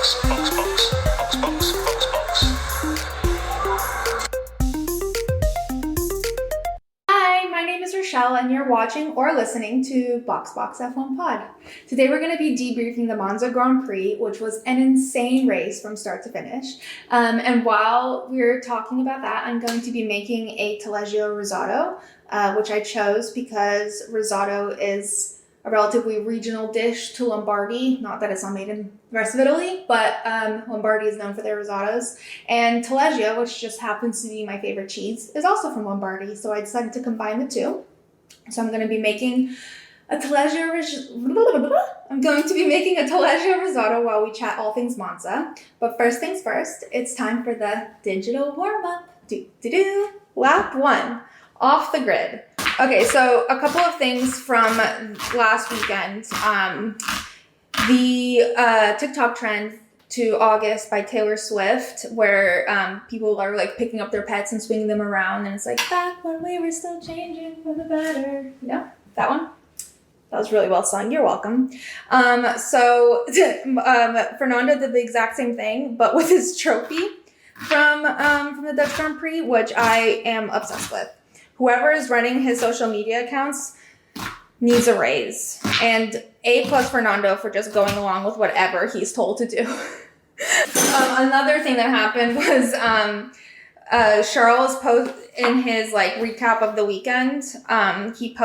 Hi, my name is Rochelle and you're watching or listening to Box F1 Pod. Today we're going to be debriefing the Monza Grand Prix, which was an insane race from start to finish. And while we're talking about that, I'm going to be making a taleggio risotto, which I chose because risotto is a relatively regional dish to Lombardy. Not that it's not made in the rest of Italy, but Lombardy is known for their risottos. And taleggio, which just happens to be my favorite cheese, is also from Lombardy. So I decided to combine the two. So I'm going to be making a taleggio risotto while we chat all things Monza. But first things first, it's time for the digital warm-up. Lap 1, off the grid. Okay, so a couple of things from last weekend. The TikTok trend to August by Taylor Swift, where people are like picking up their pets and swinging them around, and it's like, back when we were still changing for the better. You know, that one? That was really well sung. You're welcome. So Fernando did the exact same thing, but with his trophy from the Dutch Grand Prix, which I am obsessed with. Whoever is running his social media accounts needs a raise. And A+ Fernando for just going along with whatever he's told to do. Another thing that happened was Charles in his like recap of the weekend, he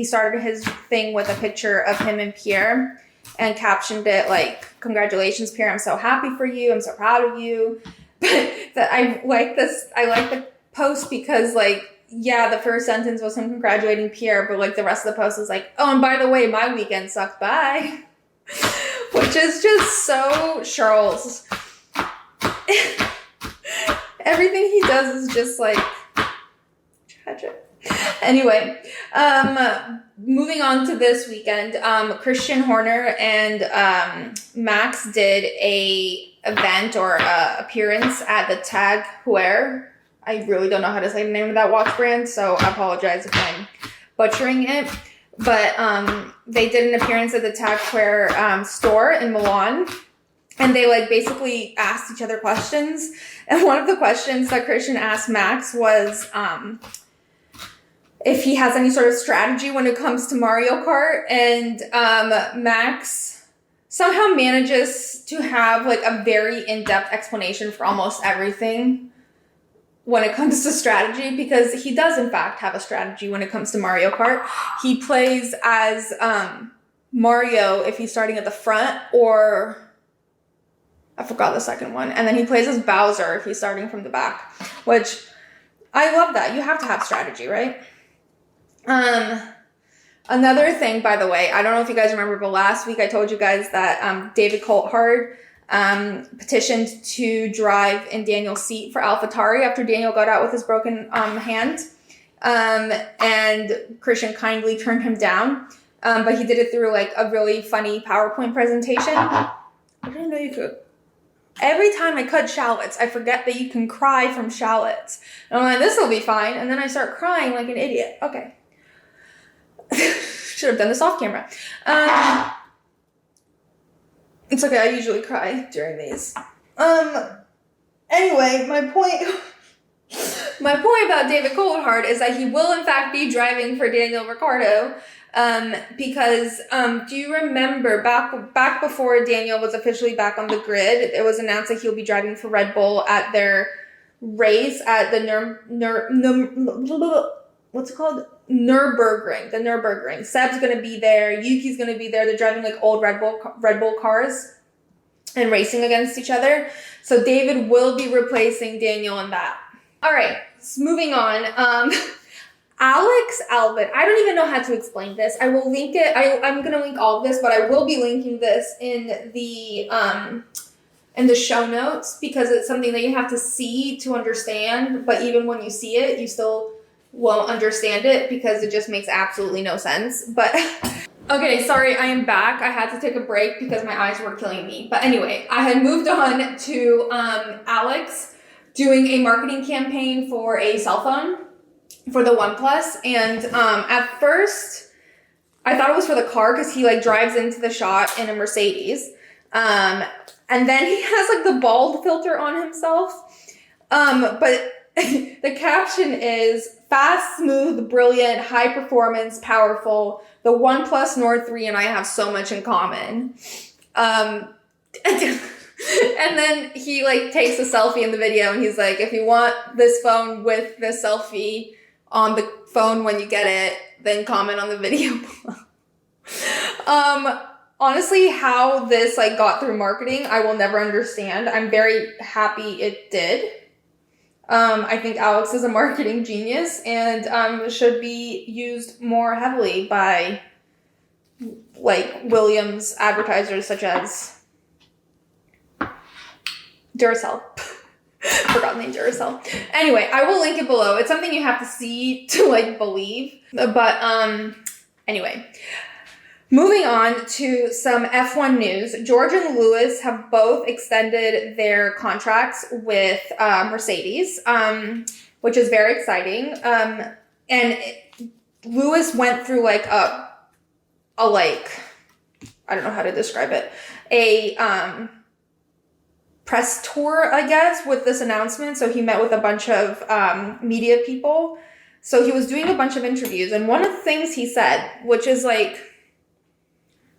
started his thing with a picture of him and Pierre and captioned it like, "Congratulations, Pierre, I'm so happy for you, I'm so proud of you." But I like the post because like, yeah, the first sentence was him congratulating Pierre, but like the rest of the post was like, "Oh, and by the way, my weekend sucked, bye." Which is just so Charles. Everything he does is just like tragic. Anyway, moving on to this weekend, Christian Horner and Max did a event or appearance at the Tag Heuer. I really don't know how to say the name of that watch brand, so I apologize if I'm butchering it. But they did an appearance at the Tag Heuer store in Milan, and they like basically asked each other questions. And one of the questions that Christian asked Max was if he has any sort of strategy when it comes to Mario Kart, and Max somehow manages to have like a very in-depth explanation for almost everything when it comes to strategy, because he does in fact have a strategy when it comes to Mario Kart. He plays as Mario if he's starting at the front, or I forgot the second one. And then he plays as Bowser if he's starting from the back, which I love that. You have to have strategy, right? Another thing, by the way, I don't know if you guys remember, but last week I told you guys that David Coulthard petitioned to drive in Daniel's seat for AlphaTauri after Daniel got out with his broken hand. And Christian kindly turned him down. But he did it through like a really funny PowerPoint presentation. I didn't know you could. Every time I cut shallots, I forget that you can cry from shallots. And I'm like, this will be fine. And then I start crying like an idiot. Okay. Should have done this off camera. It's okay, I usually cry during these. Anyway, my point about David Coulthard is that he will in fact be driving for Daniel Ricciardo, because do you remember back before Daniel was officially back on the grid, it was announced that he'll be driving for Red Bull at their race at the what's it called? Nürburgring, the Nürburgring. Seb's going to be there. Yuki's going to be there. They're driving like old Red Bull cars and racing against each other. So David will be replacing Daniel in that. All right, so moving on. Alex Albon. I don't even know how to explain this. I will link it. I'm going to link all of this, but I will be linking this in the show notes because it's something that you have to see to understand. But even when you see it, you still won't understand it because it just makes absolutely no sense. But okay, sorry, I am back. I had to take a break because my eyes were killing me. But anyway, I had moved on to Alex doing a marketing campaign for a cell phone for the OnePlus. And at first, I thought it was for the car because he like drives into the shot in a Mercedes. And then he has like the bald filter on himself. But the caption is fast, smooth, brilliant, high performance, powerful. The OnePlus Nord 3 and I have so much in common. And then he like takes a selfie in the video and he's like, if you want this phone with this selfie on the phone when you get it, then comment on the video below. Honestly, how this like got through marketing, I will never understand. I'm very happy it did. I think Alex is a marketing genius and should be used more heavily by like Williams advertisers such as Duracell. Forgot the name Duracell. Anyway, I will link it below. It's something you have to see to like believe. But anyway. Moving on to some F1 news. George and Lewis have both extended their contracts with Mercedes, which is very exciting. Lewis went through like a like, I don't know how to describe it, a press tour, I guess, with this announcement. So he met with a bunch of media people. So he was doing a bunch of interviews. And one of the things he said, which is like,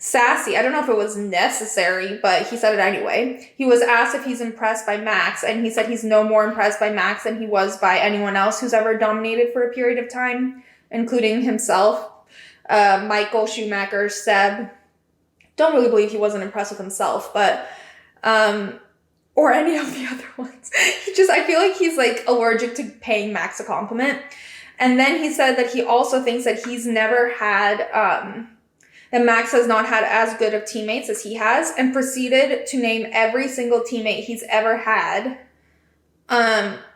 sassy. I don't know if it was necessary, but he said it anyway. He was asked if he's impressed by Max, and he said he's no more impressed by Max than he was by anyone else who's ever dominated for a period of time, including himself. Michael Schumacher, Seb. Don't really believe he wasn't impressed with himself, but or any of the other ones. I feel like he's like allergic to paying Max a compliment. And then he said that he also thinks that he's never had that Max has not had as good of teammates as he has, and proceeded to name every single teammate he's ever had,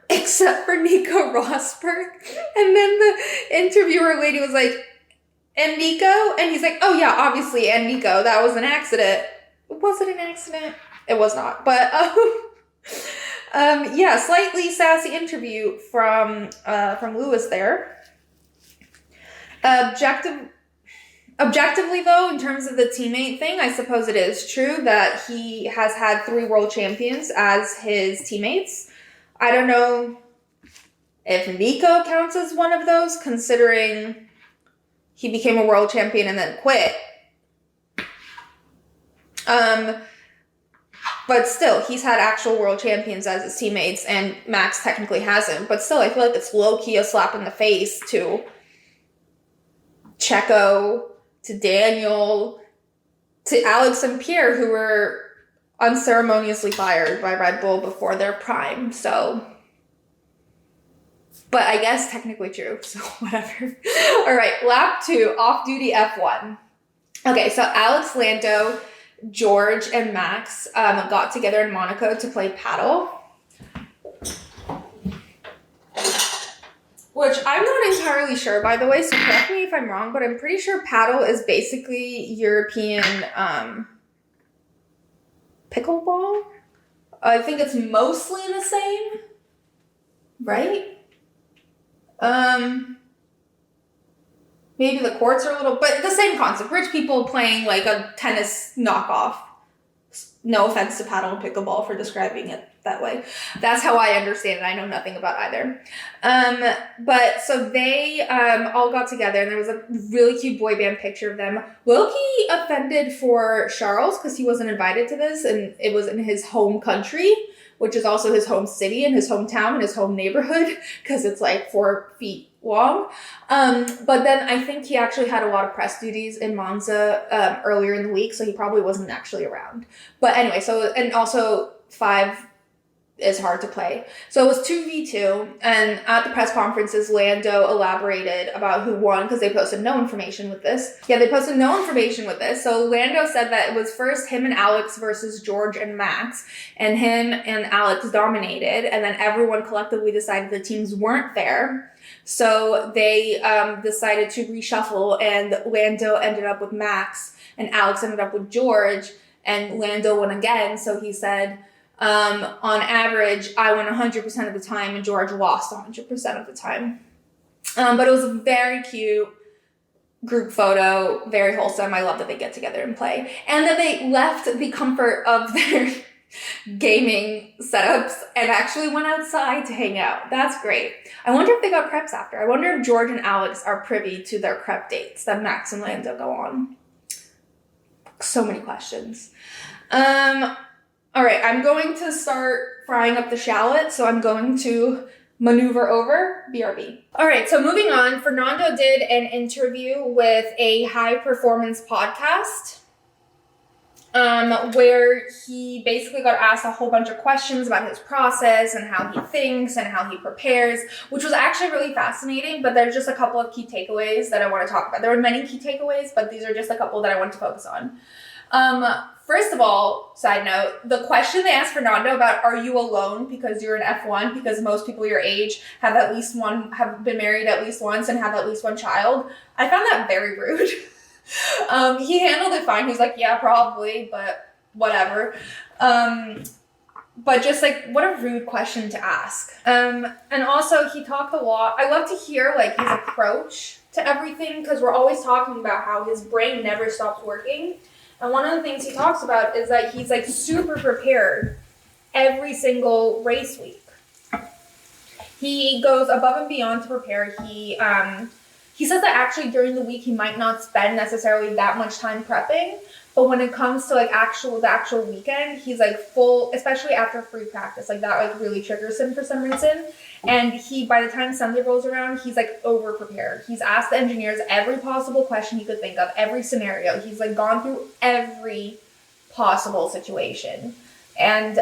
except for Nico Rosberg. And then the interviewer lady was like, and Nico? And he's like, oh yeah, obviously, and Nico, that was an accident. Was it an accident? It was not. But, yeah, slightly sassy interview from Lewis there. Objectively, though, in terms of the teammate thing, I suppose it is true that he has had 3 world champions as his teammates. I don't know if Nico counts as one of those, considering he became a world champion and then quit. But still, he's had actual world champions as his teammates, and Max technically hasn't. But still, I feel like it's low-key a slap in the face to Checo, to Daniel, to Alex and Pierre, who were unceremoniously fired by Red Bull before their prime. So, but I guess technically true, so whatever. All right, lap 2, off-duty F1. Okay, so Alex, Lando, George, and Max got together in Monaco to play paddle. Which I'm not entirely sure, by the way, so correct me if I'm wrong, but I'm pretty sure paddle is basically European pickleball. I think it's mostly the same, right? Maybe the courts are a little, but the same concept. Rich people playing like a tennis knockoff. No offense to paddle and pickleball for describing it that way. That's how I understand it. I know nothing about either. But so they all got together, and there was a really cute boy band picture of them. Loki offended for Charles because he wasn't invited to this, and it was in his home country, which is also his home city and his hometown and his home neighborhood, because it's like 4 feet long. But then I think he actually had a lot of press duties in Monza earlier in the week, so he probably wasn't actually around. But anyway, so, and also 5 is hard to play. So it was 2v2, and at the press conferences, Lando elaborated about who won, because they posted no information with this. Yeah, they posted no information with this. So Lando said that it was first him and Alex versus George and Max, and him and Alex dominated, and then everyone collectively decided the teams weren't there. So they decided to reshuffle, and Lando ended up with Max, and Alex ended up with George, and Lando won again. So he said, on average, I won 100% of the time, and George lost 100% of the time. But it was very cute, group photo, very wholesome. I love that they get together and play. And that they left the comfort of their gaming setups and actually went outside to hang out. That's great. I wonder if they got crepes after. I wonder if George and Alex are privy to their crepe dates that Max and Lando go on. So many questions. All right, I'm going to start frying up the shallot, so I'm going to maneuver over. BRB. All right, so moving on, Fernando did an interview with a high-performance podcast where he basically got asked a whole bunch of questions about his process and how he thinks and how he prepares, which was actually really fascinating, but there's just a couple of key takeaways that I want to talk about. There were many key takeaways, but these are just a couple that I want to focus on. First of all, side note, the question they asked Fernando about, are you alone because you're an F1, because most people your age have been married at least once and have at least one child, I found that very rude. He handled it fine. He's like, yeah, probably, but whatever. But just like, what a rude question to ask. And also he talked a lot. I love to hear like his approach to everything, because we're always talking about how his brain never stops working. And one of the things he talks about is that he's like super prepared every single race week. He goes above and beyond to prepare. He says that actually during the week he might not spend necessarily that much time prepping, but when it comes to like the actual weekend, he's like full, especially after free practice, like that like really triggers him for some reason. And by the time Sunday rolls around, he's like over prepared. He's asked the engineers every possible question he could think of, every scenario. He's like gone through every possible situation. And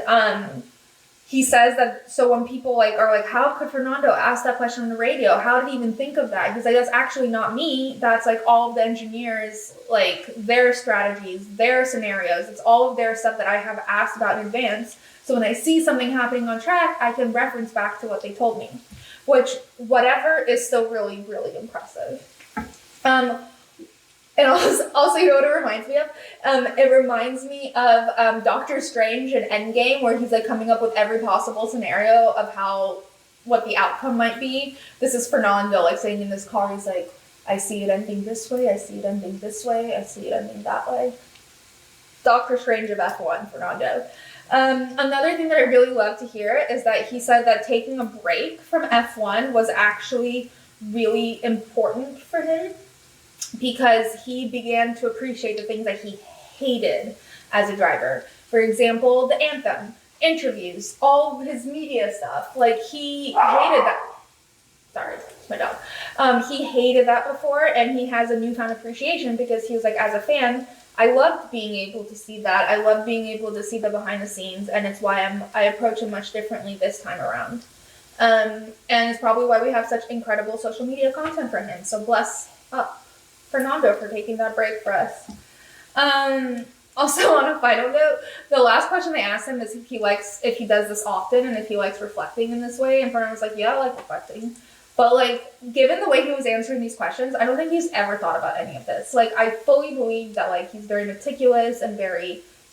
he says that, so when people like are like, how could Fernando ask that question on the radio? How did he even think of that? He's like, that's actually not me. That's like all of the engineers, like their strategies, their scenarios. It's all of their stuff that I have asked about in advance. So when I see something happening on track, I can reference back to what they told me, which whatever is still really, really impressive. And also, you know what it reminds me of? It reminds me of Doctor Strange in Endgame, where he's like coming up with every possible scenario of what the outcome might be. This is Fernando, like saying in this car, he's like, I see it ending this way, I see it ending this way, I see it ending that way. Doctor Strange of F1, Fernando. Another thing that I really love to hear is that he said that taking a break from F1 was actually really important for him, because he began to appreciate the things that he hated as a driver. For example, the anthem, interviews, all of his media stuff. Like, he hated that. Sorry, it's my dog. He hated that before, and he has a newfound appreciation because he was like, as a fan, I loved being able to see that. I love being able to see the behind the scenes, and it's why I approach it much differently this time around. And it's probably why we have such incredible social media content for him. So bless up Fernando for taking that break for us. Also, on a final note, the last question they asked him is if he does this often and if he likes reflecting in this way. And Fernando was like, yeah, I like reflecting. But like, given the way he was answering these questions, I don't think he's ever thought about any of this. Like, I fully believe that like he's very meticulous and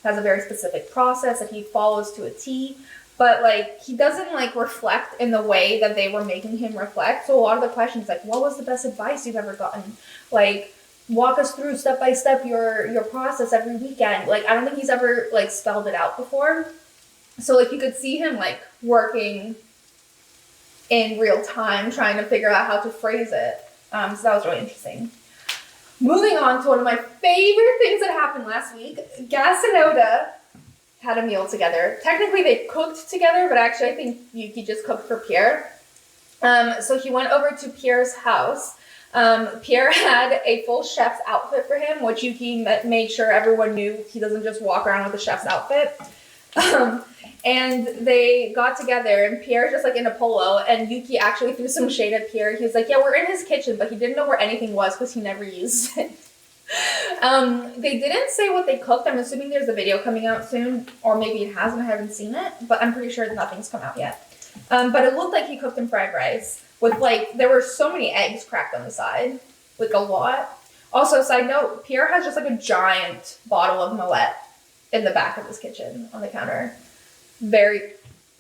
has a very specific process that he follows to a T. But like, he doesn't like reflect in the way that they were making him reflect. So a lot of the questions, like, what was the best advice you've ever gotten? Like, walk us through step by step your process every weekend. Like, I don't think he's ever like spelled it out before. So like, you could see him like working in real time, trying to figure out how to phrase it. So that was really interesting. Moving on to one of my favorite things that happened last week. Gas and Oda had a meal together. Technically, they cooked together, but actually, I think Yuki just cooked for Pierre. So he went over to Pierre's house. Pierre had a full chef's outfit for him, which Yuki made sure everyone knew he doesn't just walk around with a chef's outfit. And they got together, and Pierre's just like in a polo, and Yuki actually threw some shade at Pierre. He was like, yeah, we're in his kitchen, but he didn't know where anything was because he never used it. They didn't say what they cooked. I'm assuming there's a video coming out soon, or maybe it hasn't. I haven't seen it, but I'm pretty sure nothing's come out yet. But it looked like he cooked him fried rice with like, there were so many eggs cracked on the side, like a lot. Also, side note, Pierre has just like a giant bottle of Moet in the back of his kitchen on the counter. Very,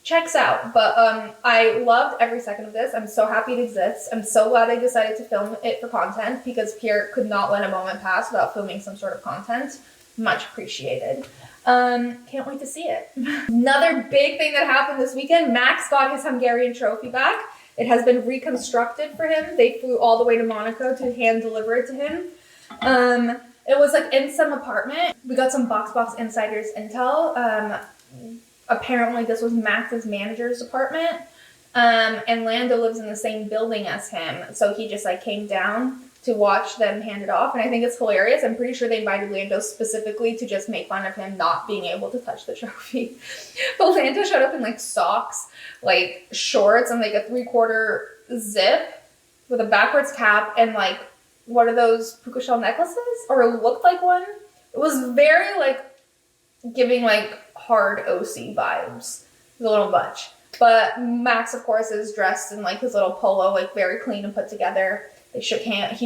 checks out. But I loved every second of this. I'm so happy it exists. I'm so glad they decided to film it for content, because Pierre could not let a moment pass without filming some sort of content. Much appreciated. Can't wait to see it. Another big thing that happened this weekend, Max got his Hungarian trophy back. It has been reconstructed for him. They flew all the way to Monaco to hand deliver it to him. It was like in some apartment. We got some Box Insiders intel. Apparently this was Max's manager's apartment. And Lando lives in the same building as him. So he just like came down to watch them hand it off. And I think it's hilarious. I'm pretty sure they invited Lando specifically to just make fun of him not being able to touch the trophy. But Lando showed up in like socks, like shorts, and like a 3/4 zip with a backwards cap and like, what are those puka shell necklaces? Or it looked like one. It was very like giving like hard OC vibes. It was a little much. But Max, of course, is dressed in like his little polo, like very clean and put together. He shook hands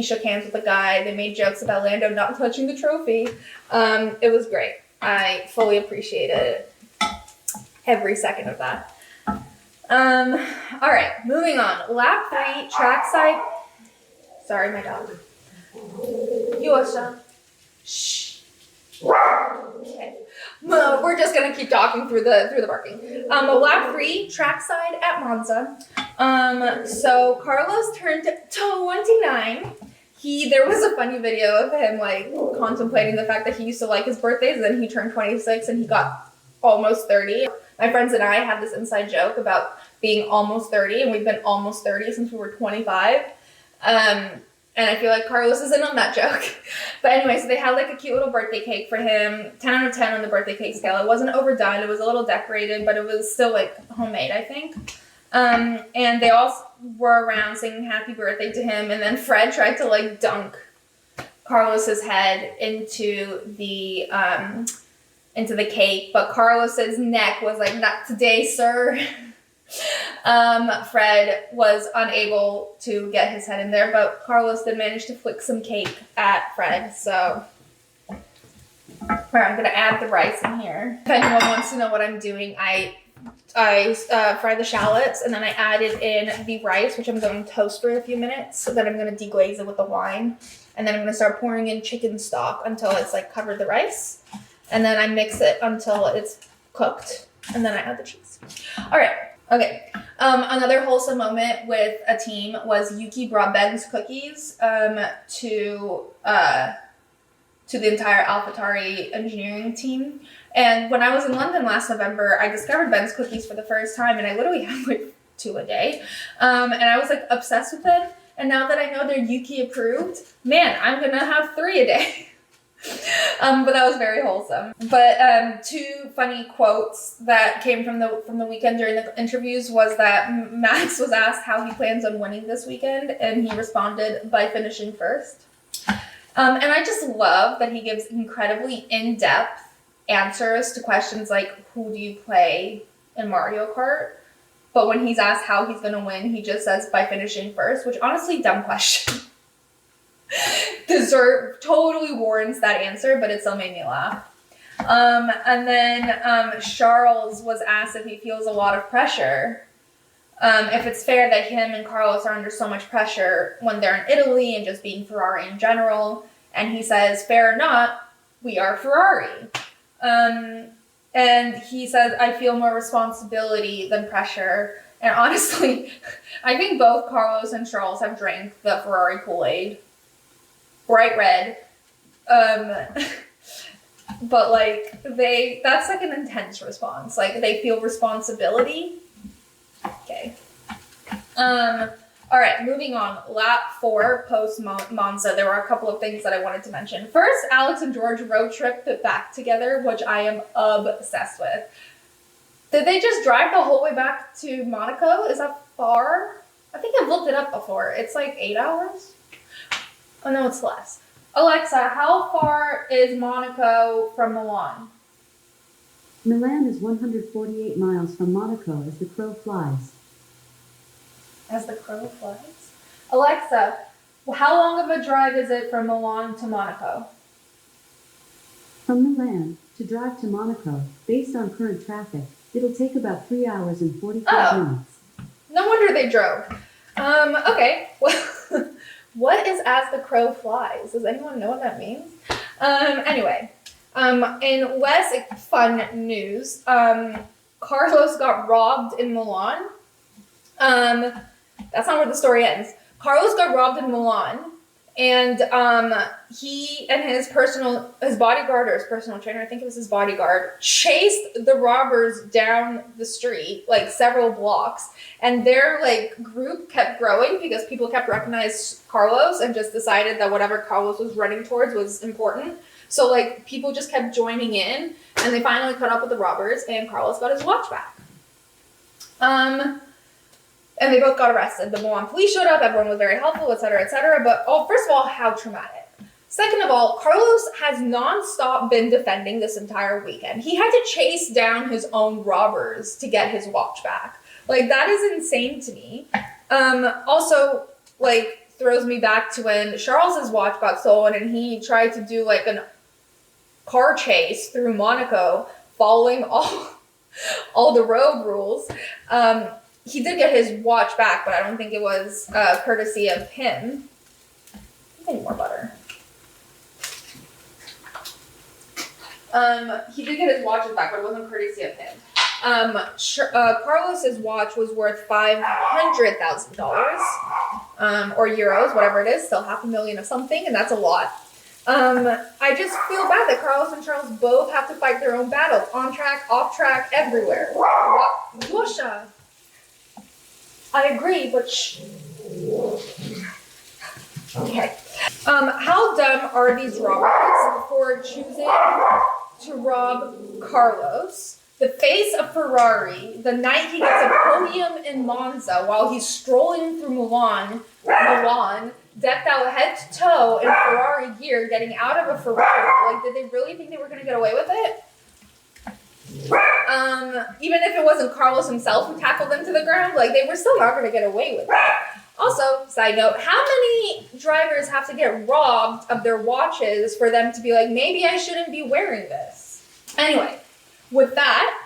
with the guy. They made jokes about Lando not touching the trophy. It was great. I fully appreciated every second of that. All right, moving on. Lap 3, trackside. Sorry, my dog. Yosa. Shh. Okay. We're just gonna keep talking through the barking. Lap 3, trackside at Monza. So Carlos turned 29. There was a funny video of him like contemplating the fact that he used to like his birthdays, and then he turned 26 and he got almost 30. My friends and I have this inside joke about being almost 30, and we've been almost 30 since we were 25. And I feel like Carlos is in on that joke. But anyway, so they had like a cute little birthday cake for him. 10 out of 10 on the birthday cake scale. It wasn't overdone. It was a little decorated, but it was still like homemade, I think. And they all were around singing happy birthday to him. And then Fred tried to like dunk Carlos's head into the cake. But Carlos's neck was like, not today, sir. Fred was unable to get his head in there, but Carlos did manage to flick some cake at Fred. So I'm gonna add the rice in here. If anyone wants to know what I'm doing, I fried the shallots, and then I added in the rice, which I'm going to toast for a few minutes. So then I'm gonna deglaze it with the wine, and then I'm gonna start pouring in chicken stock until it's like covered the rice, and then I mix it until it's cooked, and then I add the cheese. All right. Okay. Another wholesome moment with a team was Yuki brought Ben's cookies to the entire AlphaTauri engineering team. And when I was in London last November, I discovered Ben's cookies for the first time, and I literally had like 2 a day. And I was like obsessed with them. And now that I know they're Yuki approved, man, I'm gonna have 3 a day. But that was very wholesome. But 2 funny quotes that came from the weekend during the interviews was that Max was asked how he plans on winning this weekend, and he responded by finishing first. And I just love that he gives incredibly in-depth answers to questions like, who do you play in Mario Kart? But when he's asked how he's going to win, he just says by finishing first, which honestly, dumb question. Totally warrants that answer, but it still made me laugh. And then Charles was asked if he feels a lot of pressure. If it's fair that him and Carlos are under so much pressure when they're in Italy and just being Ferrari in general. And he says, fair or not, we are Ferrari. And he says, I feel more responsibility than pressure. And honestly, I think both Carlos and Charles have drank the Ferrari Kool-Aid. Bright red. But like that's like an intense response. Like they feel responsibility. Okay. All right, moving on. Lap 4 post Monza. There were a couple of things that I wanted to mention. First, Alex and George road tripped back together, which I am obsessed with. Did they just drive the whole way back to Monaco? Is that far? I think I've looked it up before. It's like 8 hours. Oh no, it's less. Alexa, how far is Monaco from Milan? Milan is 148 miles from Monaco as the crow flies. As the crow flies? Alexa, how long of a drive is it from Milan to Monaco? From Milan to drive to Monaco, based on current traffic, It'll take about 3 hours and 45 minutes. No wonder they drove. Okay. Well, what is as the crow flies? Does anyone know what that means? Anyway, in less fun news, Carlos got robbed in Milan. That's not where the story ends. Carlos got robbed in Milan, and he and his bodyguard or his personal trainer, I think it was his bodyguard, chased the robbers down the street, like several blocks, and their like group kept growing because people kept recognizing Carlos and just decided that whatever Carlos was running towards was important. So like people just kept joining in, and they finally caught up with the robbers, and Carlos got his watch back. And they both got arrested. The Milan police showed up. Everyone was very helpful, etc., etc. But first of all, how traumatic. Second of all, Carlos has nonstop been defending this entire weekend. He had to chase down his own robbers to get his watch back. Like, that is insane to me. Also, like, throws me back to when Charles's watch got stolen and he tried to do, like, a car chase through Monaco, following all the road rules. He did get his watch back, but I don't think it was courtesy of him. I need more butter. He did get his watches back, but it wasn't courtesy of him. Carlos's watch was worth $500,000 or euros, whatever it is, still $500,000 of something, and that's a lot. I just feel bad that Carlos and Charles both have to fight their own battles, on track, off track, everywhere. Yosha. I agree, but shh. Okay. How dumb are these robbers for choosing to rob Carlos, the face of Ferrari, the night he gets a podium in Monza while he's strolling through Milan, decked out head to toe in Ferrari gear, getting out of a Ferrari? Like, did they really think they were going to get away with it? Even if it wasn't Carlos himself who tackled them to the ground, like, they were still not going to get away with it. Also, side note, how many drivers have to get robbed of their watches for them to be like, maybe I shouldn't be wearing this? Anyway, with that,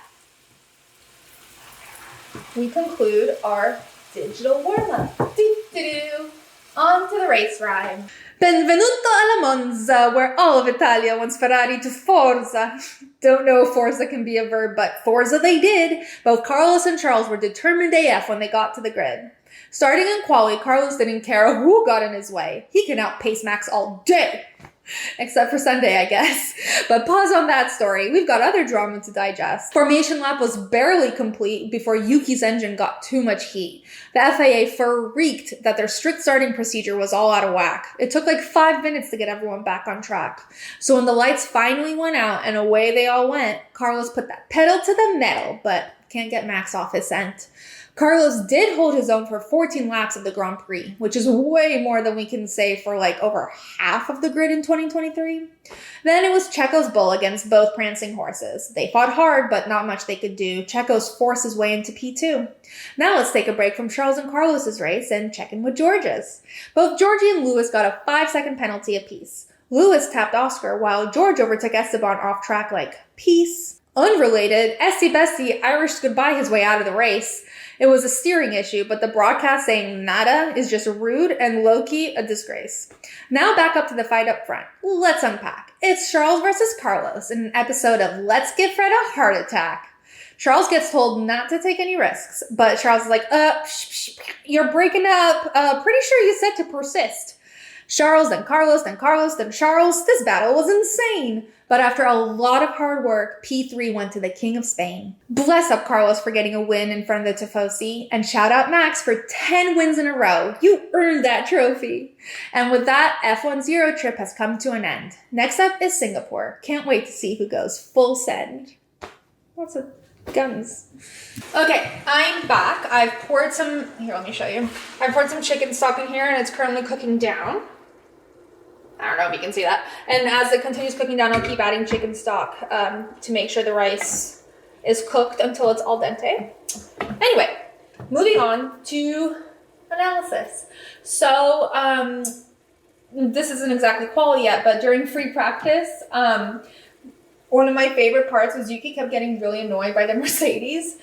we conclude our digital warm-up. On to the race ride. Benvenuto alla Monza, where all of Italia wants Ferrari to Forza. Don't know if Forza can be a verb, but Forza they did. Both Carlos and Charles were determined AF when they got to the grid. Starting in quali, Carlos didn't care who got in his way. He can outpace Max all day. Except for Sunday, I guess. But pause on that story. We've got other drama to digest. Formation lap was barely complete before Yuki's engine got too much heat. The FIA freaked that their strict starting procedure was all out of whack. It took like 5 minutes to get everyone back on track. So when the lights finally went out and away they all went, Carlos put that pedal to the metal, but can't get Max off his scent. Carlos did hold his own for 14 laps of the Grand Prix, which is way more than we can say for like over half of the grid in 2023. Then it was Checo's bull against both prancing horses. They fought hard, but not much they could do. Checo's forced his way into P2. Now let's take a break from Charles and Carlos's race and check in with George's. Both Georgie and Lewis got a 5-second penalty apiece. Lewis tapped Oscar while George overtook Esteban off track like, peace. Unrelated, Estie Besties Irished goodbye his way out of the race. It was a steering issue, but the broadcast saying nada is just rude and low-key a disgrace. Now back up to the fight up front. Let's unpack. It's Charles versus Carlos in an episode of Let's Give Fred a Heart Attack. Charles gets told not to take any risks, but Charles is like, you're breaking up. Pretty sure you said to persist. Charles, then Carlos, then Carlos, then Charles. This battle was insane. But after a lot of hard work, P3 went to the King of Spain. Bless up Carlos for getting a win in front of the Tifosi, and shout out Max for 10 wins in a row. You earned that trophy. And with that, F1's Euro trip has come to an end. Next up is Singapore. Can't wait to see who goes full send. Lots of guns. Okay, I'm back. I've poured some, here, let me show you. I've poured some chicken stock in here, and it's currently cooking down. I don't know if you can see that. And as it continues cooking down, I'll keep adding chicken stock to make sure the rice is cooked until it's al dente. Anyway, moving on to analysis. So this isn't exactly quali yet, but during free practice, One of my favorite parts was Yuki kept getting really annoyed by the Mercedes.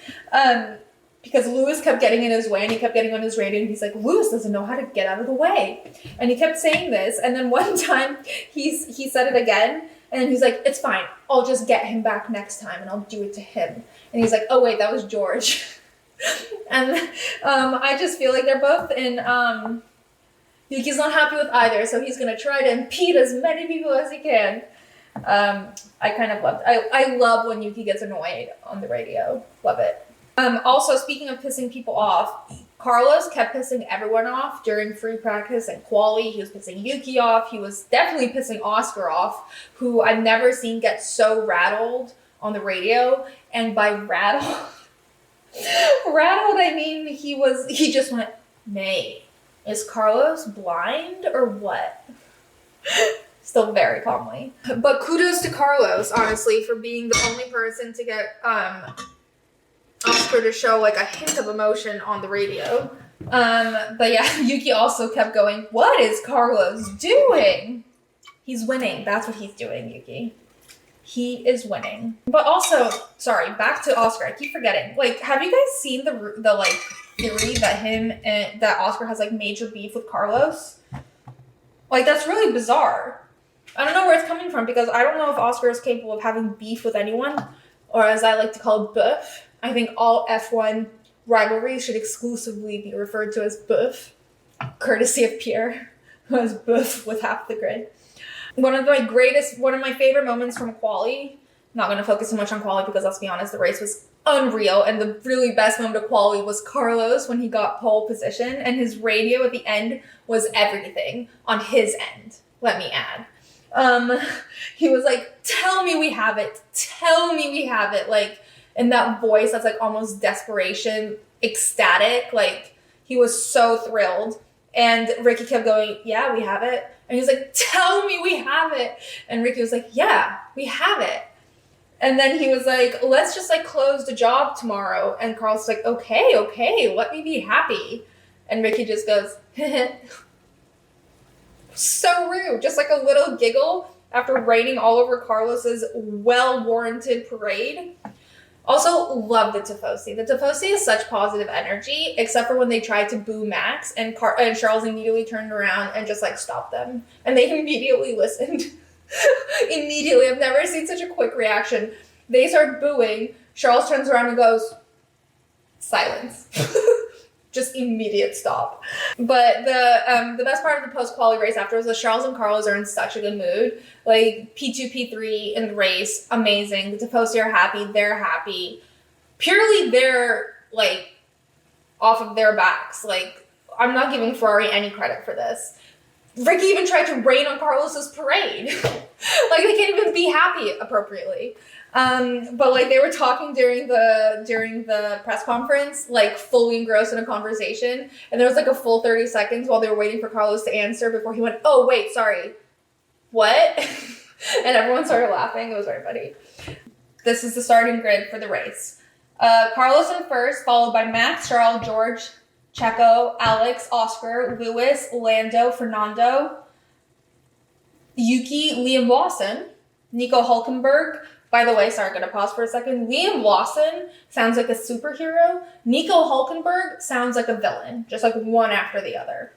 Because Lewis kept getting in his way and he kept getting on his radio and he's like, Lewis doesn't know how to get out of the way. And he kept saying this. And then one time he said it again and then he's like, it's fine. I'll just get him back next time and I'll do it to him. And he's like, oh wait, that was George. And I just feel like they're both in, Yuki's not happy with either. So he's going to try to impede as many people as he can. I kind of loved, I love when Yuki gets annoyed on the radio. Love it. Also, speaking of pissing people off, Carlos kept pissing everyone off during free practice and quali. He was pissing Yuki off. He was definitely pissing Oscar off, who I've never seen get so rattled on the radio. And by rattled, I mean he just went, May, is Carlos blind or what? Still very calmly. But kudos to Carlos, honestly, for being the only person to get Oscar to show like a hint of emotion on the radio. But yeah, Yuki also kept going, what is Carlos doing? He's winning. That's what he's doing, Yuki. He is winning. But also, sorry, back to Oscar. I keep forgetting. Like, have you guys seen the like theory that that Oscar has like major beef with Carlos? Like, that's really bizarre. I don't know where it's coming from because I don't know if Oscar is capable of having beef with anyone, or as I like to call it, beef. I think all F1 rivalries should exclusively be referred to as beef, courtesy of Pierre, who has beef with half the grid. One of my favorite moments from quali, not going to focus so much on quali because let's be honest, the race was unreal, and the really best moment of quali was Carlos when he got pole position, and his radio at the end was everything on his end, let me add. He was like, tell me we have it, like, in that voice that's like almost desperation, ecstatic, like he was so thrilled. And Ricky kept going, yeah, we have it. And he was like, tell me we have it. And Ricky was like, yeah, we have it. And then he was like, let's just like close the job tomorrow. And Carlos was like, okay, let me be happy. And Ricky just goes, so rude. Just like a little giggle after raining all over Carlos's well-warranted parade. Also, love the Tifosi. The Tifosi is such positive energy, except for when they tried to boo Max, and Charles immediately turned around and just, like, stopped them. And they immediately listened. Immediately. I've never seen such a quick reaction. They start booing. Charles turns around and goes, silence. Just immediate stop. But the best part of the post-quali race afterwards was Charles and Carlos are in such a good mood. Like, P2, P3 in the race, amazing. The Tifosi are happy. They're happy. Purely they're, like, off of their backs. Like, I'm not giving Ferrari any credit for this. Ricky even tried to rain on Carlos's parade. Like, they can't even be happy appropriately. But like they were talking during the press conference, like fully engrossed in a conversation, and there was like a full 30 seconds while they were waiting for Carlos to answer before he went, oh wait, sorry, what? And everyone started laughing. It was very funny. This is the starting grid for the race. Carlos in first, followed by Max, Charles, George, Checo, Alex, Oscar, Lewis, Lando, Fernando, Yuki, Liam Lawson, Nico Hulkenberg. By the way, sorry, I'm going to pause for a second. Liam Lawson sounds like a superhero. Nico Hulkenberg sounds like a villain, just like one after the other.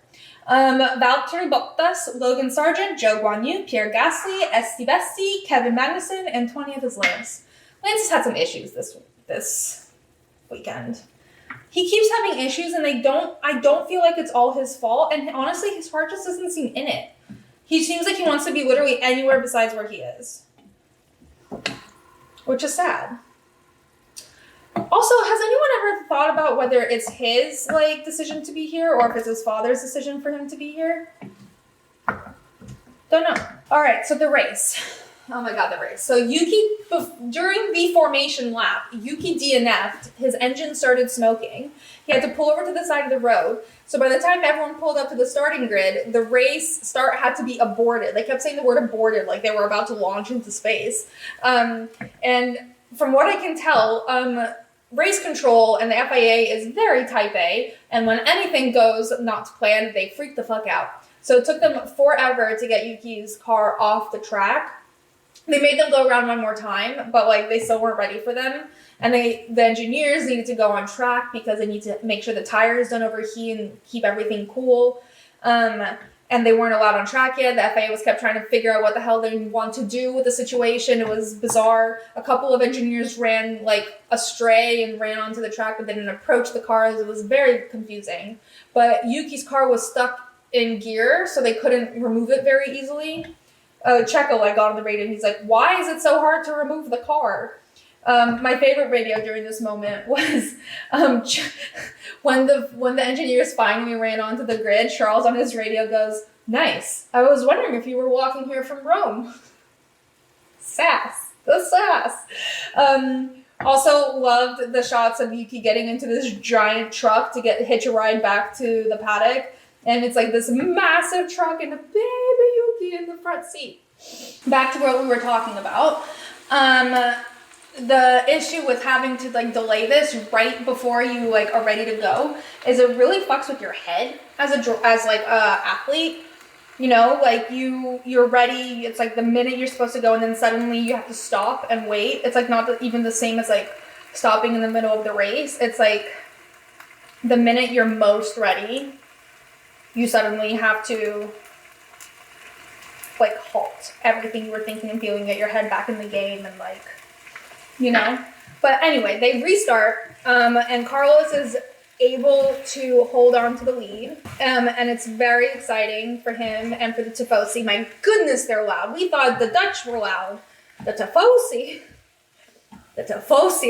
Valtteri Bottas, Logan Sargent, Joe Guan Yu, Pierre Gasly, Estie Besties, Kevin Magnussen, and 20th is Lance. Lance has had some issues this weekend. He keeps having issues, and I don't feel like it's all his fault, and honestly, his heart just doesn't seem in it. He seems like he wants to be literally anywhere besides where he is. Which is sad. Also, has anyone ever thought about whether it's his, like, decision to be here or if it's his father's decision for him to be here? Don't know. All right, so the race. Oh my god, the race. So Yuki, during the formation lap, Yuki DNF'd. His engine started smoking. He had to pull over to the side of the road. So by the time everyone pulled up to the starting grid, the race start had to be aborted. They kept saying the word aborted, like they were about to launch into space. And from what I can tell, race control and the FIA is very type A. And when anything goes not to plan, they freak the fuck out. So it took them forever to get Yuki's car off the track. They made them go around one more time, but like they still weren't ready for them. And the engineers needed to go on track because they need to make sure the tires don't overheat and keep everything cool. And they weren't allowed on track yet. The FIA was kept trying to figure out what the hell they want to do with the situation. It was bizarre. A couple of engineers ran like astray and ran onto the track, but they didn't approach the cars. It was very confusing. But Yuki's car was stuck in gear, so they couldn't remove it very easily. Checo like got on the radio and he's like, "Why is it so hard to remove the car?" My favorite radio during this moment was when the engineers finally ran onto the grid. Charles on his radio goes, "Nice. I was wondering if you were walking here from Rome." Sass. The sass. Also loved the shots of Yuki getting into this giant truck to hitch a ride back to the paddock. And it's like this massive truck and a baby Yuki in the front seat. Back to what we were talking about. The issue with having to like delay this right before you like are ready to go is it really fucks with your head as like a athlete. You know, like you're ready. It's like the minute you're supposed to go, and then suddenly you have to stop and wait. It's like not even the same as like stopping in the middle of the race. It's like the minute you're most ready, you suddenly have to like halt everything you were thinking and feeling, get your head back in the game and like, you know. But anyway, they restart and Carlos is able to hold on to the lead and it's very exciting for him and for the Tifosi. My goodness, they're loud. We thought the Dutch were loud. The Tifosi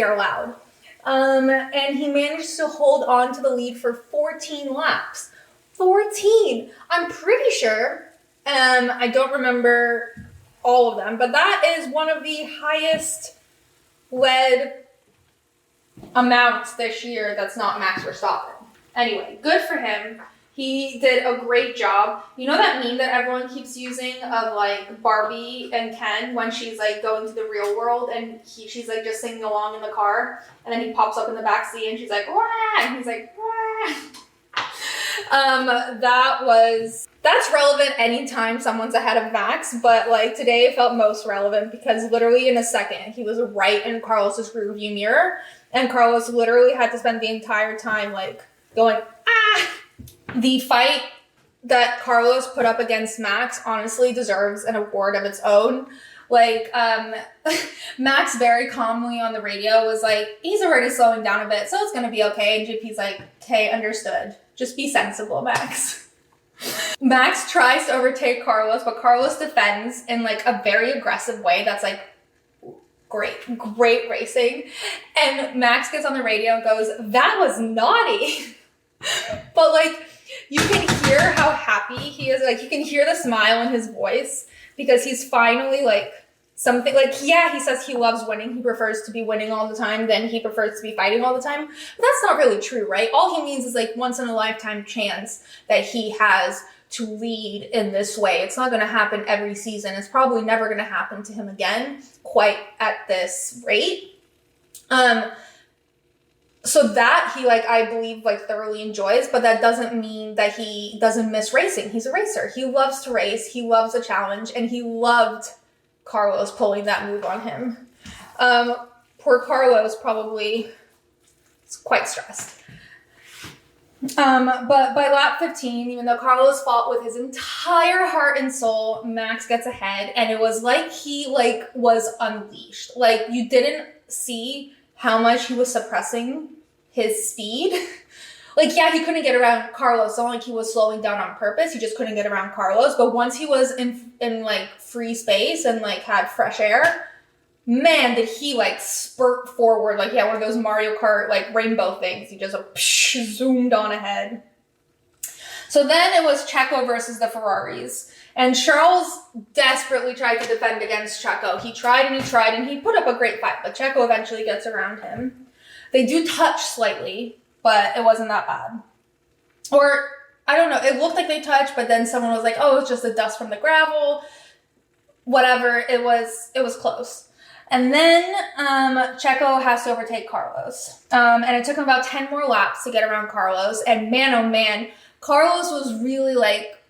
are loud. And he managed to hold on to the lead for 14 laps. 14. I'm pretty sure, I don't remember all of them, but that is one of the highest led amounts this year that's not Max Verstappen. Anyway, good for him. He did a great job. You know that meme that everyone keeps using of like Barbie and Ken when she's like going to the real world and she's like just singing along in the car and then he pops up in the backseat and she's like, "Wah!" and he's like, "Wah!" That's relevant anytime someone's ahead of Max, but like today it felt most relevant because literally in a second he was right in Carlos's rearview mirror and Carlos literally had to spend the entire time like going, "Ah!" The fight that Carlos put up against Max honestly deserves an award of its own. Like, Max very calmly on the radio was like, he's already slowing down a bit, so it's gonna be okay. And JP's like, "Okay, understood. Just be sensible, Max." Max tries to overtake Carlos, but Carlos defends in like a very aggressive way. That's like, great racing. And Max gets on the radio and goes, "That was naughty." But like, you can hear how happy he is. Like, you can hear the smile in his voice because he's finally like something like, yeah, he says he loves winning. He prefers to be winning all the time than he prefers to be fighting all the time. But that's not really true, right? All he means is like once in a lifetime chance that he has to lead in this way. It's not going to happen every season. It's probably never going to happen to him again quite at this rate. So that he, like, I believe, like, thoroughly enjoys, but that doesn't mean that he doesn't miss racing. He's a racer. He loves to race. He loves a challenge, and he loved Carlos pulling that move on him. Poor Carlos probably is quite stressed. But by lap 15, even though Carlos fought with his entire heart and soul, Max gets ahead, and it was like he, like, was unleashed. Like, you didn't see how much he was suppressing his speed. Like, yeah, he couldn't get around Carlos. It's not like he was slowing down on purpose. He just couldn't get around Carlos. But once he was in like, free space and, like, had fresh air, man, did he, like, spurt forward. Like, he had one of those Mario Kart, like, rainbow things. He just, zoomed on ahead. So then it was Checo versus the Ferraris. And Charles desperately tried to defend against Checo. He tried and he put up a great fight, but Checo eventually gets around him. They do touch slightly, but it wasn't that bad. Or, I don't know, it looked like they touched, but then someone was like, "Oh, it's just the dust from the gravel." Whatever, it was close. And then Checo has to overtake Carlos. And it took him about 10 more laps to get around Carlos. And man, oh man, Carlos was really, like,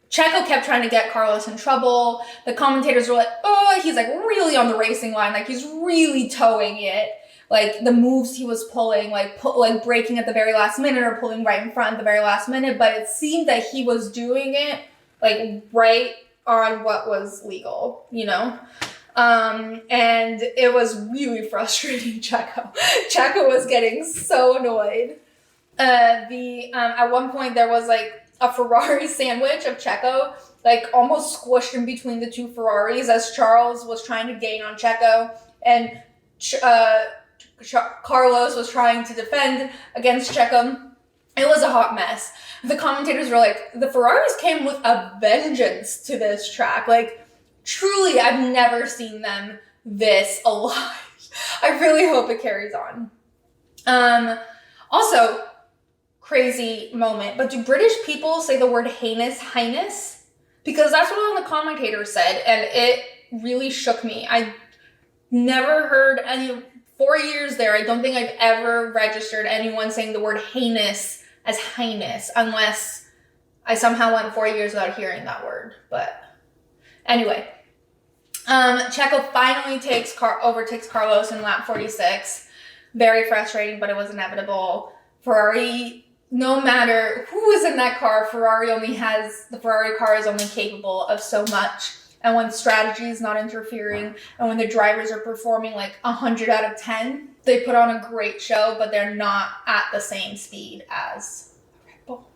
Checo kept trying to get Carlos in trouble. The commentators were like, oh, he's like really on the racing line. Like he's really towing it. Like the moves he was pulling, like braking at the very last minute or pulling right in front at the very last minute. But it seemed that he was doing it like right on what was legal, you know? And it was really frustrating Checo. Checo was getting so annoyed. At one point there was like a Ferrari sandwich of Checo, like almost squished in between the two Ferraris as Charles was trying to gain on Checo, and Carlos was trying to defend against Checo. It was a hot mess. The commentators were like, the Ferraris came with a vengeance to this track. Like, truly, I've never seen them this alive. I really hope it carries on. Also, crazy moment, but do British people say the word highness? Because that's what one of the commentators said, and it really shook me. I never heard 4 years there, I don't think I've ever registered anyone saying the word heinous as highness, unless I somehow went 4 years without hearing that word. But anyway, Checo finally overtakes Carlos in lap 46. Very frustrating, but it was inevitable. Ferrari, no matter who is in that car, the Ferrari car is only capable of so much. And when strategy is not interfering, and when the drivers are performing like 100 out of 10, they put on a great show, but they're not at the same speed as Red Bull.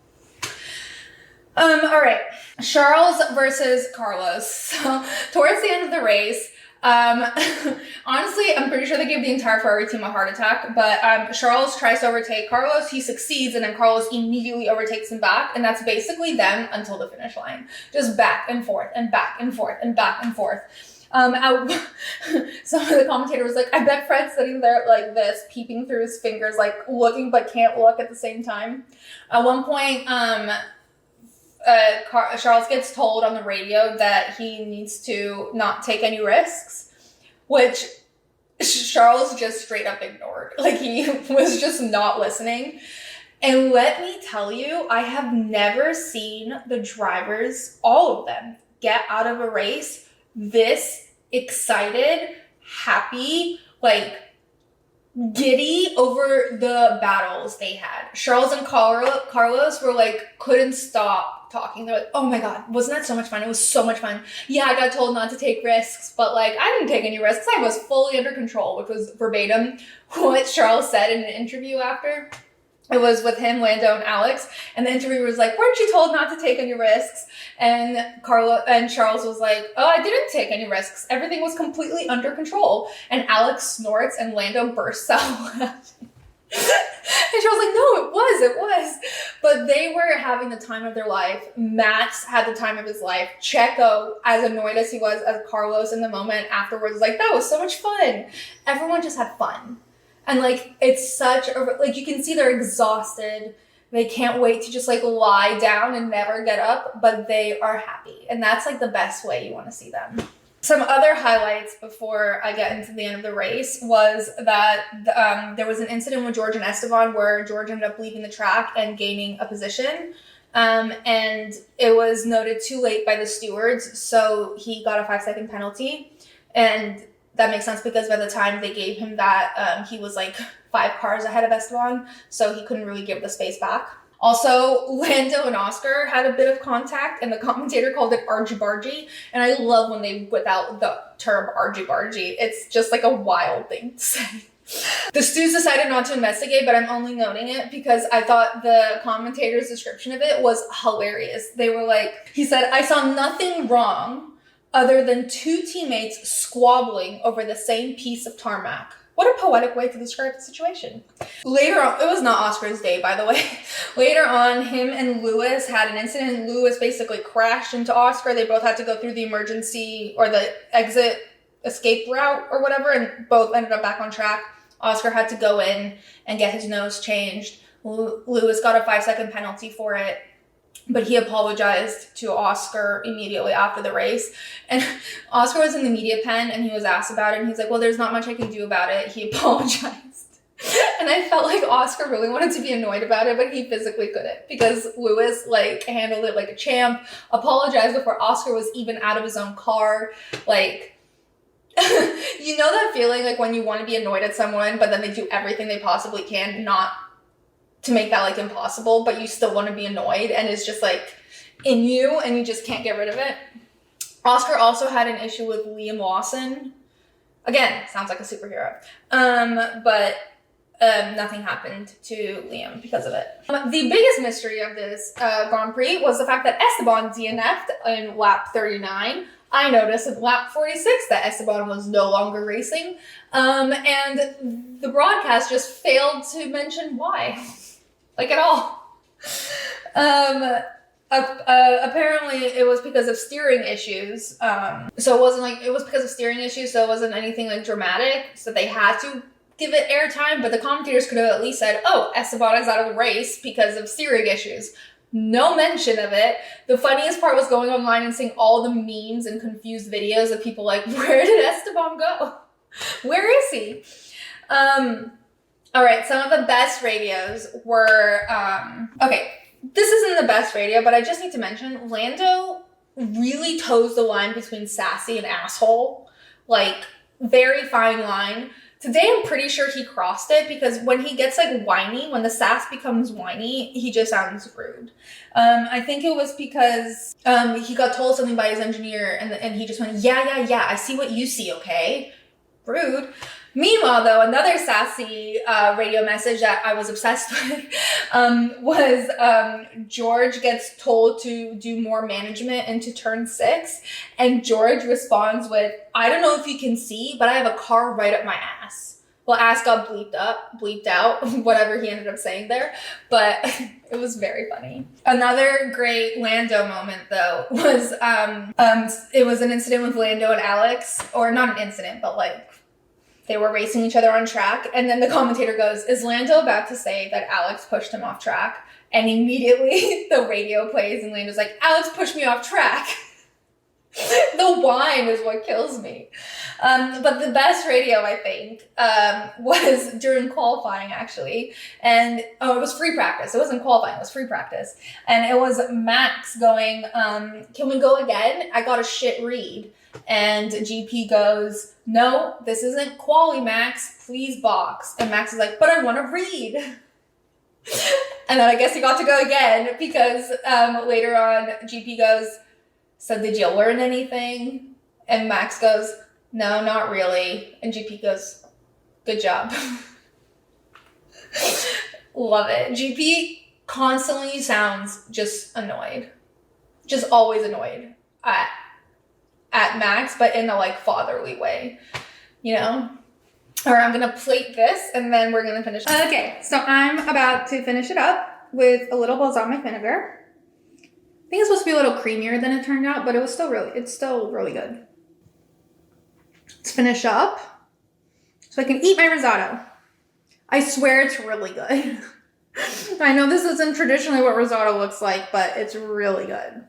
All right, Charles versus Carlos. So towards the end of the race, honestly, I'm pretty sure they gave the entire Ferrari team a heart attack, but Charles tries to overtake Carlos, he succeeds, and then Carlos immediately overtakes him back, and that's basically them until the finish line. Just back and forth, and back and forth, and back and forth. Some of the commentator was like, I bet Fred's sitting there like this, peeping through his fingers, like looking but can't look at the same time. At one point, Charles gets told on the radio that he needs to not take any risks, which Charles just straight up ignored. Like he was just not listening. And let me tell you, I have never seen the drivers, all of them, get out of a race this excited, happy, like giddy over the battles they had. Charles and Carlos were like, couldn't stop talking. They're like, oh my God, wasn't that so much fun? It was so much fun. Yeah, I got told not to take risks, but like, I didn't take any risks. I was fully under control, which was verbatim what Charles said in an interview after. It was with him, Lando, and Alex, and the interviewer was like, weren't you told not to take any risks? And Charles was like, oh, I didn't take any risks. Everything was completely under control. And Alex snorts and Lando bursts out laughing. And Charles was like, no, it was. But they were having the time of their life. Max had the time of his life. Checo, as annoyed as he was as Carlos in the moment afterwards, was like, that was so much fun. Everyone just had fun. And like, it's such a, like, you can see they're exhausted. They can't wait to just like lie down and never get up, but they are happy. And that's like the best way you want to see them. Some other highlights before I get into the end of the race was that there was an incident with George and Esteban where George ended up leaving the track and gaining a position. And it was noted too late by the stewards, so he got a 5-second penalty. And that makes sense because by the time they gave him that, he was like 5 cars ahead of Esteban, so he couldn't really give the space back. Also, Lando and Oscar had a bit of contact, and the commentator called it argy-bargy, and I love when they put out the term argy-bargy. It's just like a wild thing to say. The Stews decided not to investigate, but I'm only noting it because I thought the commentator's description of it was hilarious. They were like, he said, I saw nothing wrong other than 2 teammates squabbling over the same piece of tarmac. What a poetic way to describe the situation. Later on, it was not Oscar's day, by the way. Later on, him and Lewis had an incident. Lewis basically crashed into Oscar. They both had to go through the emergency or the exit escape route or whatever, and both ended up back on track. Oscar had to go in and get his nose changed. Lewis got a 5-second penalty for it, but he apologized to Oscar immediately after the race. And Oscar was in the media pen and he was asked about it, and he's like, well, there's not much I can do about it. He apologized. And I felt like Oscar really wanted to be annoyed about it, but he physically couldn't because Lewis like handled it like a champ, apologized before Oscar was even out of his own car. Like, you know that feeling like when you want to be annoyed at someone, but then they do everything they possibly can not to make that like impossible, but you still want to be annoyed and it's just like in you and you just can't get rid of it. Oscar also had an issue with Liam Lawson. Again, sounds like a superhero. But nothing happened to Liam because of it. The biggest mystery of this Grand Prix was the fact that Esteban DNF'd in lap 39. I noticed at lap 46 that Esteban was no longer racing. And the broadcast just failed to mention why. Like at all. Apparently it was because of steering issues. So it wasn't like, it was because of steering issues, so it wasn't anything like dramatic. So they had to give it airtime, but the commentators could have at least said, oh, Esteban is out of the race because of steering issues. No mention of it. The funniest part was going online and seeing all the memes and confused videos of people like, where did Esteban go? Where is he? All right, some of the best radios were, okay, this isn't the best radio, but I just need to mention, Lando really toes the line between sassy and asshole. Like, very fine line. Today, I'm pretty sure he crossed it because when he gets like whiny, when the sass becomes whiny, he just sounds rude. I think it was because he got told something by his engineer and he just went, yeah, I see what you see, okay? Rude. Meanwhile, though, another sassy radio message that I was obsessed with was George gets told to do more management into turn 6, and George responds with, I don't know if you can see, but I have a car right up my ass. Well, ass got bleeped out, whatever he ended up saying there, but it was very funny. Another great Lando moment, though, was it was an incident with Lando and Alex, or not an incident, but like, they were racing each other on track, and then the commentator goes, is Lando about to say that Alex pushed him off track? And immediately the radio plays and Lando's like, Alex pushed me off track. The whine is what kills me. But the best radio, I think, was during qualifying, actually. And, it was free practice. It wasn't qualifying, it was free practice. And it was Max going, can we go again? I got a shit read. And GP goes, no, this isn't quali, Max. Please box. And Max is like, but I want to read. And then I guess he got to go again because later on, GP goes, so did you learn anything? And Max goes, no, not really. And GP goes, good job. Love it. GP constantly sounds just annoyed. Just always annoyed at Max, but in a like fatherly way, you know? All right, I'm gonna plate this and then we're gonna finish. Okay, so I'm about to finish it up with a little balsamic vinegar. I think it's supposed to be a little creamier than it turned out, but it's still really good. Let's finish up so I can eat my risotto. I swear it's really good. I know this isn't traditionally what risotto looks like, but it's really good.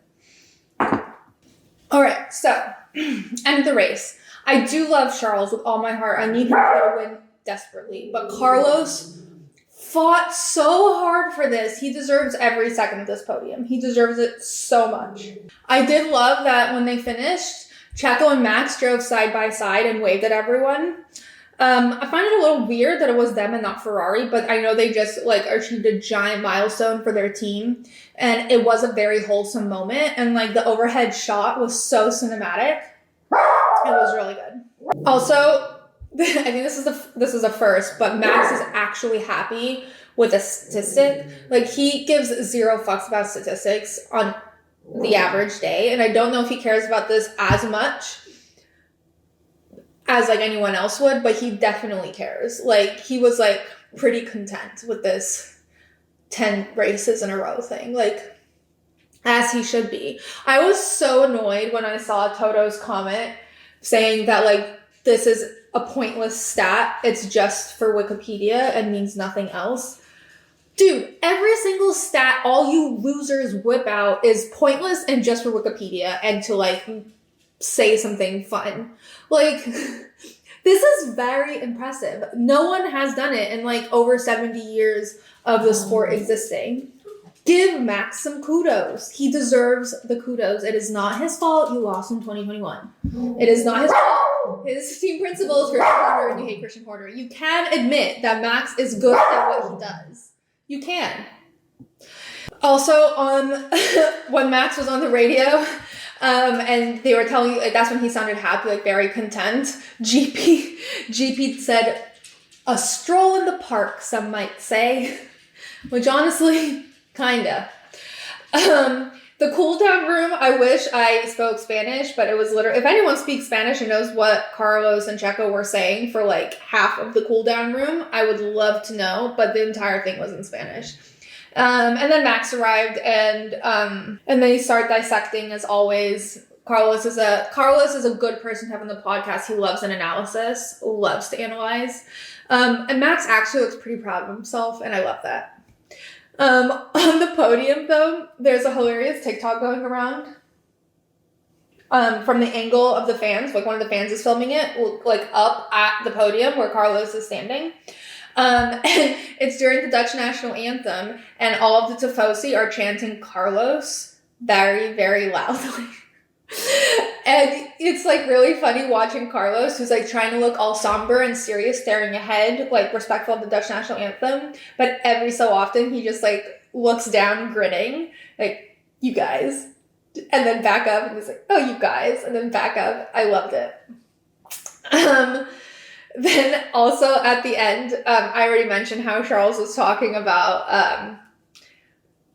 All right, so end of the race. I do love Charles with all my heart. I need him to win desperately, but Carlos fought so hard for this. He deserves every second of this podium. He deserves it so much. I did love that when they finished, Checo and Max drove side by side and waved at everyone. I find it a little weird that it was them and not Ferrari, but I know they just like achieved a giant milestone for their team, and it was a very wholesome moment, and like the overhead shot was so cinematic. It was really good. Also, I think this is a first, but Max is actually happy with a statistic. Like, he gives zero fucks about statistics on the average day, and I don't know if he cares about this as much as like anyone else would, but he definitely cares. Like, he was like pretty content with this 10 races in a row thing, like, as he should be. I was so annoyed when I saw Toto's comment saying that like this is a pointless stat, it's just for Wikipedia and means nothing else. Dude, every single stat all you losers whip out is pointless and just for Wikipedia and to like say something fun. Like, This is very impressive. No one has done it in like over 70 years of the sport existing. Give Max some kudos. He deserves the kudos. It is not his fault you lost in 2021. It is not his fault. His team principal is Christian Horner and you hate Christian Horner. You can admit that Max is good at what he does. You can. Also, when Max was on the radio, and they were telling you, like, that's when he sounded happy, like very content. GP said, a stroll in the park, some might say, which honestly, kinda. The cool down room, I wish I spoke Spanish, but it was literally, if anyone speaks Spanish and knows what Carlos and Checo were saying for like half of the cool down room, I would love to know, but the entire thing was in Spanish. And then Max arrived, and they start dissecting as always. Carlos is a good person to have on the podcast. He loves an analysis, loves to analyze. And Max actually looks pretty proud of himself, and I love that. On the podium, though, there's a hilarious TikTok going around. From the angle of the fans, like one of the fans is filming it, like up at the podium where Carlos is standing. And it's during the Dutch national anthem, and all of the Tifosi are chanting Carlos very, very loudly. And it's like really funny watching Carlos, who's like trying to look all somber and serious, staring ahead, like respectful of the Dutch national anthem. But every so often he just like looks down, grinning, like, you guys. And then back up, and he's like, oh, you guys. And then back up. I loved it. Then also at the end, I already mentioned how Charles was talking about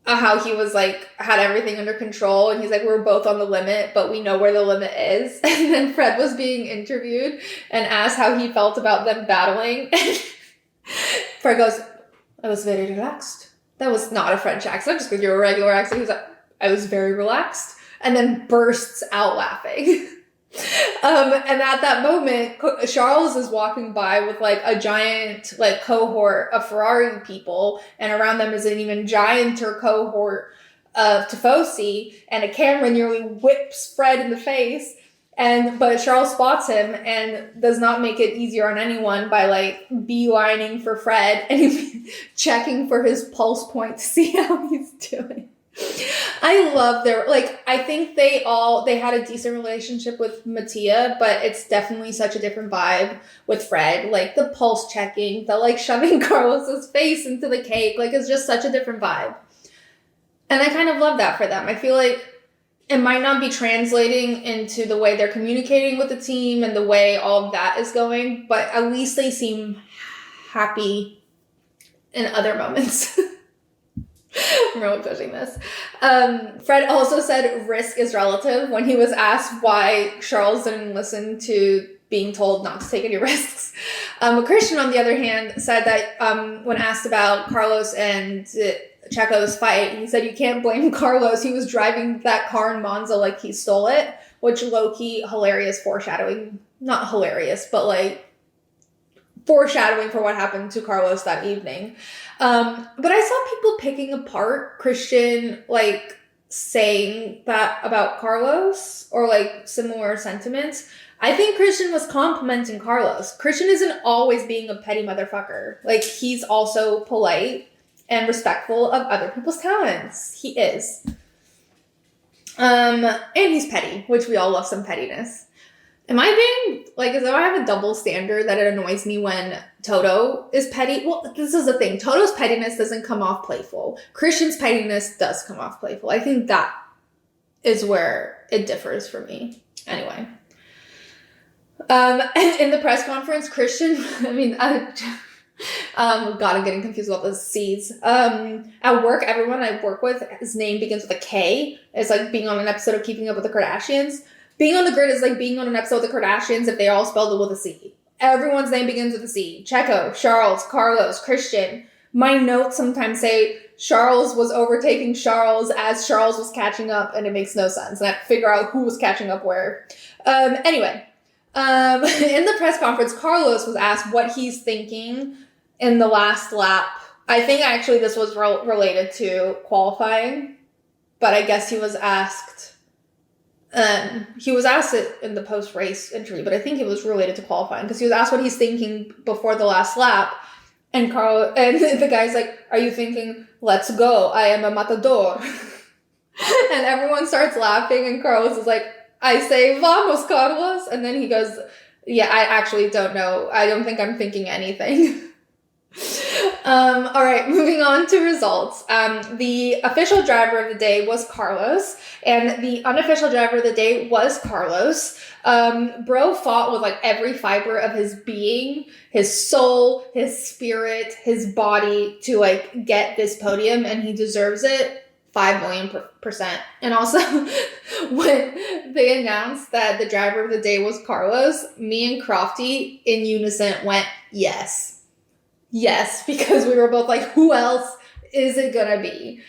how he was like, had everything under control, and he's like, we're both on the limit, but we know where the limit is. And then Fred was being interviewed and asked how he felt about them battling. Fred goes, I was very relaxed. That was not a French accent, just because you're a regular accent. He was like, I was very relaxed. And then bursts out laughing. And at that moment, Charles is walking by with like a giant like cohort of Ferrari people, and around them is an even gianter cohort of Tifosi, and a camera nearly whips Fred in the face. But Charles spots him and does not make it easier on anyone by like beelining for Fred and checking for his pulse point to see how he's doing. I love I think they had a decent relationship with Mattia, but it's definitely such a different vibe with Fred. Like the pulse checking, the like shoving Carlos's face into the cake, like it's just such a different vibe. And I kind of love that for them. I feel like it might not be translating into the way they're communicating with the team and the way all of that is going, but at least they seem happy in other moments. I'm really pushing this. Fred also said risk is relative when he was asked why Charles didn't listen to being told not to take any risks. Christian, on the other hand, said that when asked about Carlos and Checo's fight, he said you can't blame Carlos. He was driving that car in Monza like he stole it, which low-key hilarious foreshadowing. Not hilarious, but like foreshadowing for what happened to Carlos that evening. But I saw people picking apart Christian, like, saying that about Carlos, or, like, similar sentiments. I think Christian was complimenting Carlos. Christian isn't always being a petty motherfucker. Like, he's also polite and respectful of other people's talents. He is. And he's petty, which we all love some pettiness. Am I being, like, as though I have a double standard that it annoys me when Toto is petty? Well, this is the thing. Toto's pettiness doesn't come off playful. Christian's pettiness does come off playful. I think that is where it differs for me. Anyway. And in the press conference, Christian, God, I'm getting confused about the C's. At work, everyone I work with, his name begins with a K. It's like being on an episode of Keeping Up with the Kardashians. Being on the grid is like being on an episode of the Kardashians if they all spelled it with a C. Everyone's name begins with a C. Checo, Charles, Carlos, Christian. My notes sometimes say Charles was overtaking Charles as Charles was catching up, and it makes no sense. And I have to figure out who was catching up where. Anyway, in the press conference, Carlos was asked what he's thinking in the last lap. I think actually this was related to qualifying, but I guess he was asked He was asked it in the post-race interview, but I think it was related to qualifying because he was asked what he's thinking before the last lap. And the guy's like, are you thinking, let's go, I am a matador? And everyone starts laughing, and Carlos is like, I say, vamos, Carlos. And then he goes, yeah, I actually don't know. I don't think I'm thinking anything. All right, moving on to results. The official driver of the day was Carlos, and the unofficial driver of the day was Carlos. Bro fought with like every fiber of his being, his soul, his spirit, his body to like get this podium, and he deserves it 5 million %. And also, when they announced that the driver of the day was Carlos, me and Crofty in unison went, yes. Yes, because we were both like, who else is it gonna be?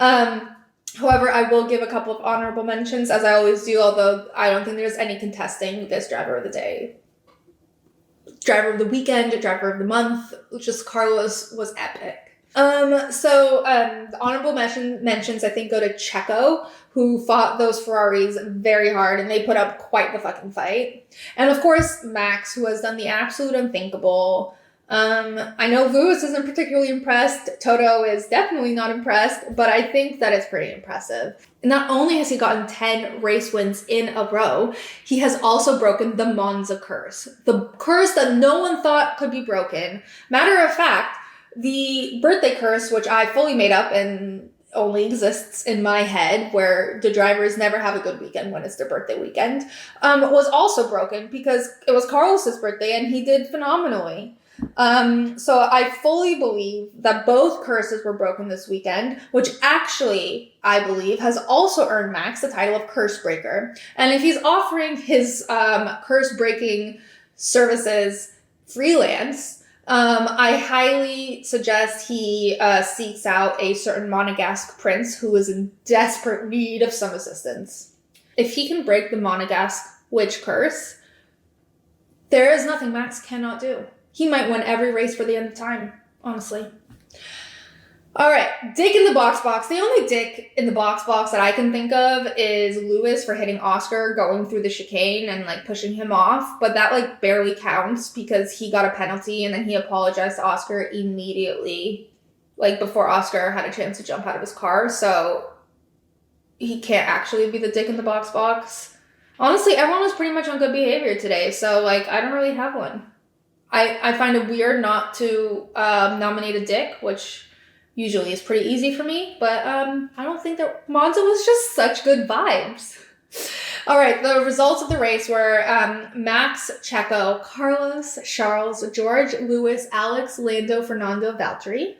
However, I will give a couple of honorable mentions, as I always do, although I don't think there's any contesting this driver of the day. Driver of the weekend, driver of the month, just Carlos was epic. The honorable mentions, I think, go to Checo, who fought those Ferraris very hard, and they put up quite the fucking fight. And of course, Max, who has done the absolute unthinkable. I know Lewis isn't particularly impressed. Toto is definitely not impressed, but I think that it's pretty impressive. Not only has he gotten 10 race wins in a row, he has also broken the Monza curse. The curse that no one thought could be broken. Matter of fact, the birthday curse, which I fully made up and only exists in my head, where the drivers never have a good weekend when it's their birthday weekend, was also broken because it was Carlos's birthday and he did phenomenally. So I fully believe that both curses were broken this weekend, which actually, I believe, has also earned Max the title of curse breaker. And if he's offering his curse breaking services freelance, I highly suggest he seeks out a certain Monegasque prince who is in desperate need of some assistance. If he can break the Monegasque witch curse, there is nothing Max cannot do. He might win every race for the end of time, honestly. All right, dick in the box. The only dick in the box that I can think of is Lewis for hitting Oscar going through the chicane and like pushing him off. But that like barely counts because he got a penalty and then he apologized to Oscar immediately, like before Oscar had a chance to jump out of his car. So he can't actually be the dick in the box. Honestly, everyone was pretty much on good behavior today. So like, I don't really have one. I find it weird not to nominate a dick, which usually is pretty easy for me, but I don't think that Monza was just such good vibes. All right, the results of the race were Max, Checo, Carlos, Charles, George, Lewis, Alex, Lando, Fernando, Valtteri,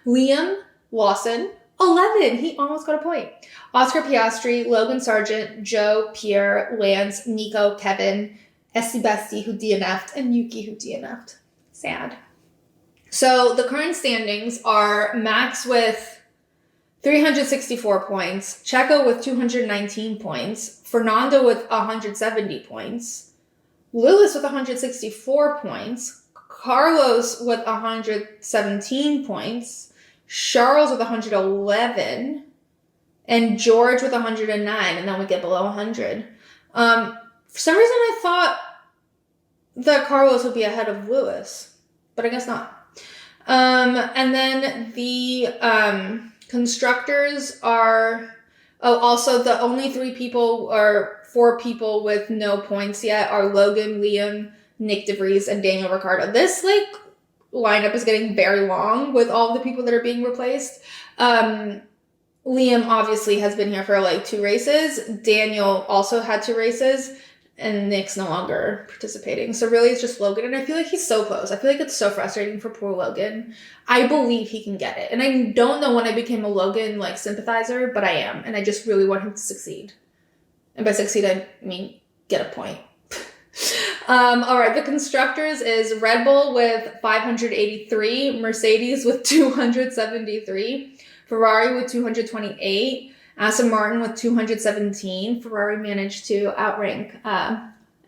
Liam, Lawson, 11, he almost got a point, Oscar Piastri, Logan Sargent, Joe, Pierre, Lance, Nico, Kevin, Estie Besties, who DNF'd, and Yuki, who DNF'd. Sad. So the current standings are Max with 364 points, Checo with 219 points, Fernando with 170 points, Lewis with 164 points, Carlos with 117 points, Charles with 111, and George with 109, and then we get below 100. For some reason, I thought that Carlos would be ahead of Lewis, but I guess not. And then the constructors are... Oh, also, the only 4 people with no points yet are Logan, Liam, Nick DeVries, and Daniel Ricciardo. This, lineup is getting very long with all the people that are being replaced. Liam obviously has been here for, 2 races. Daniel also had 2 races. And Nick's no longer participating. So really it's just Logan. And I feel like he's so close. I feel like it's so frustrating for poor Logan. I believe he can get it. And I don't know when I became a Logan, sympathizer, but I am. And I just really want him to succeed. And by succeed, I mean get a point. All right, the constructors is Red Bull with 583, Mercedes with 273, Ferrari with 228, Aston Martin with 217. Ferrari managed to outrank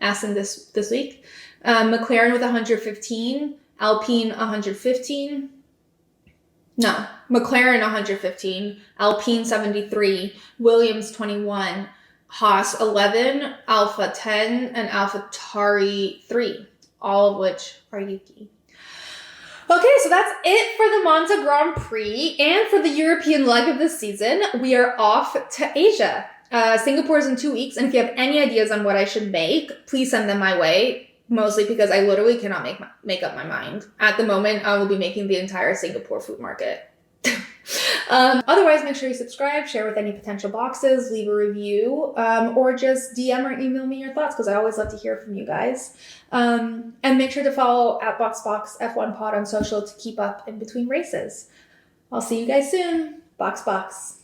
Aston this week. McLaren with 115. Alpine 115. No, McLaren 115. Alpine 73. Williams 21. Haas 11, Alpha 10, and AlphaTauri 3, all of which are Yuki. Okay, so that's it for the Monza Grand Prix and for the European leg of the season. We are off to Asia. Singapore is in 2 weeks, and if you have any ideas on what I should make, please send them my way, mostly because I literally cannot make up my mind. At the moment, I will be making the entire Singapore food market. Otherwise, make sure you subscribe, share with any potential boxes, leave a review, or just DM or email me your thoughts, because I always love to hear from you guys. And make sure to follow at BoxBoxF1Pod on social to keep up in between races. I'll see you guys soon. Box.